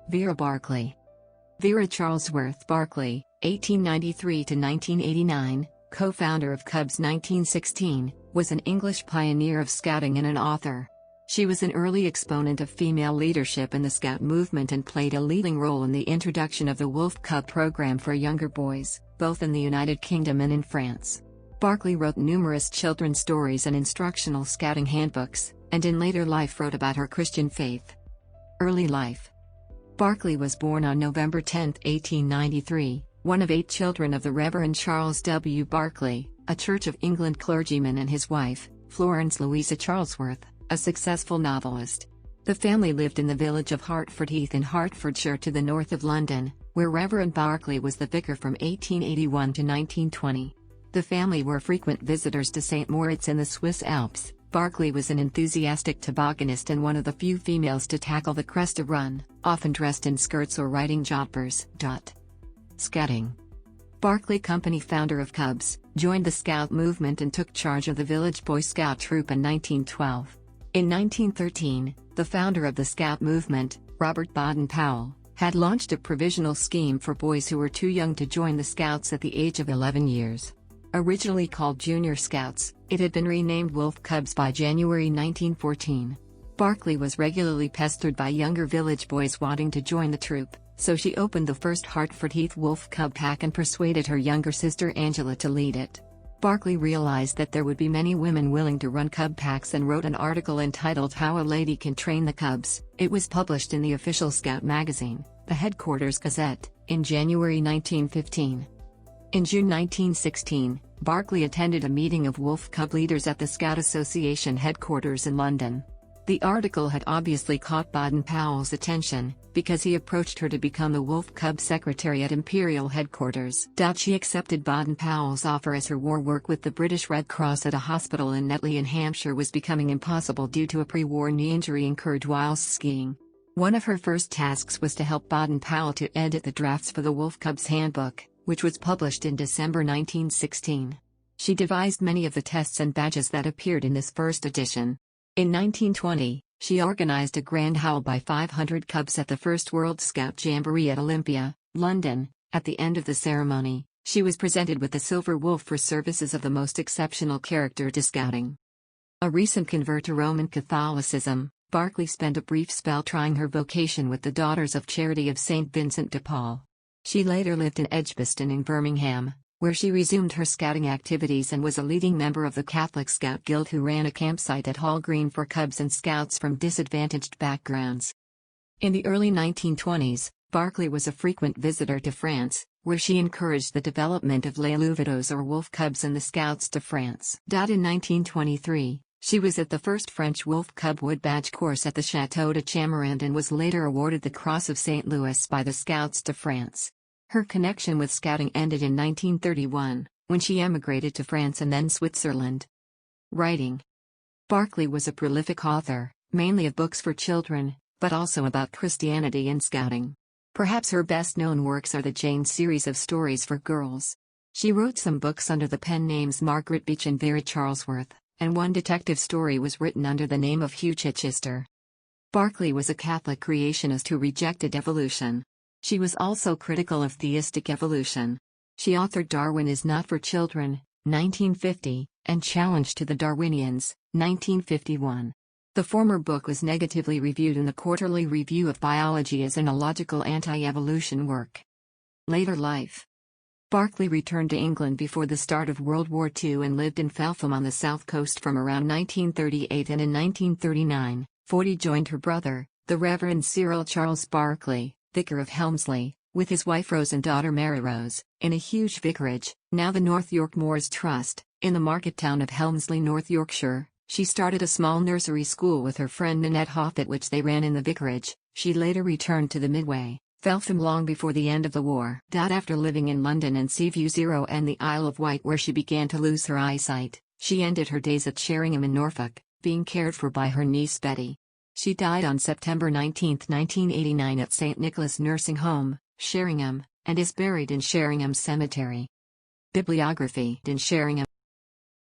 Vera Barclay. Vera Charlesworth Barclay, 1893 to 1989, co-founder of Cubs 1916, was an English pioneer of Scouting and an author. She was an early exponent of female leadership in the Scout movement and played a leading role in the introduction of the Wolf Cub program for younger boys, both in the United Kingdom and in France. Barclay wrote numerous children's stories and instructional Scouting handbooks, and in later life wrote about her Christian faith. Early life. Barclay was born on November 10, 1893, one of 8 children of the Reverend Charles W. Barclay, a Church of England clergyman, and his wife, Florence Louisa Charlesworth, a successful novelist. The family lived in the village of Hertford Heath in Hertfordshire to the north of London, where Reverend Barclay was the vicar from 1881 to 1920. The family were frequent visitors to St. Moritz in the Swiss Alps. Barclay was an enthusiastic tobogganist and one of the few females to tackle the Crest run, often dressed in skirts or riding joppers. Scouting. Barclay, company founder of Cubs, joined the Scout movement and took charge of the village Boy Scout troop in 1912. In 1913, the founder of the Scout movement, Robert Baden-Powell, had launched a provisional scheme for boys who were too young to join the Scouts at the age of 11 years. Originally called Junior Scouts, it had been renamed Wolf Cubs by January 1914. Barclay was regularly pestered by younger village boys wanting to join the troop, so she opened the first Hertford Heath Wolf Cub pack and persuaded her younger sister Angela to lead it. Barclay realized that there would be many women willing to run Cub packs and wrote an article entitled How a Lady Can Train the Cubs. It was published in the official Scout magazine, the Headquarters Gazette, in January 1915. In June 1916, Barclay attended a meeting of Wolf Cub leaders at the Scout Association headquarters in London. The article had obviously caught Baden-Powell's attention, because he approached her to become the Wolf Cub secretary at Imperial headquarters. She accepted Baden-Powell's offer as her war work with the British Red Cross at a hospital in Netley in Hampshire was becoming impossible due to a pre-war knee injury incurred whilst skiing. One of her first tasks was to help Baden-Powell to edit the drafts for the Wolf Cub's handbook, which was published in December 1916. She devised many of the tests and badges that appeared in this first edition. In 1920, she organized a grand howl by 500 Cubs at the first World Scout Jamboree at Olympia, London. At the end of the ceremony, she was presented with the Silver Wolf for services of the most exceptional character to Scouting. A recent convert to Roman Catholicism, Barclay spent a brief spell trying her vocation with the Daughters of Charity of St. Vincent de Paul. She later lived in Edgbaston in Birmingham, where she resumed her Scouting activities and was a leading member of the Catholic Scout Guild who ran a campsite at Hall Green for Cubs and Scouts from disadvantaged backgrounds. In the early 1920s, Barclay was a frequent visitor to France, where she encouraged the development of Les Louveteaux or Wolf Cubs and the Scouts de France. In 1923, she was at the first French Wolf Cub Wood Badge course at the Château de Chamarand and was later awarded the Cross of St. Louis by the Scouts de France. Her connection with Scouting ended in 1931, when she emigrated to France and then Switzerland. Writing. Barclay was a prolific author, mainly of books for children, but also about Christianity and Scouting. Perhaps her best-known works are the Jane series of stories for girls. She wrote some books under the pen names Margaret Beach and Vera Charlesworth, and one detective story was written under the name of Hugh Chichester. Barclay was a Catholic creationist who rejected evolution. She was also critical of theistic evolution. She authored Darwin is Not for Children, 1950, and Challenge to the Darwinians, 1951. The former book was negatively reviewed in the Quarterly Review of Biology as an illogical anti-evolution work. Later life. Barclay returned to England before the start of World War II and lived in Feltham on the south coast from around 1938, and in 1939, 40 joined her brother, the Reverend Cyril Charles Barclay, vicar of Helmsley, with his wife Rose and daughter Mary Rose, in a huge vicarage, now the North York Moors Trust, in the market town of Helmsley, North Yorkshire. She started a small nursery school with her friend Nanette Hoffett which they ran in the vicarage. She later returned to the Midway, Feltham, long before the end of the war. After living in London and Seaview Zero and the Isle of Wight where she began to lose her eyesight, she ended her days at Sheringham in Norfolk, being cared for by her niece Betty. She died on September 19, 1989 at St. Nicholas Nursing Home, Sheringham, and is buried in Sheringham Cemetery. Bibliography. In Sheringham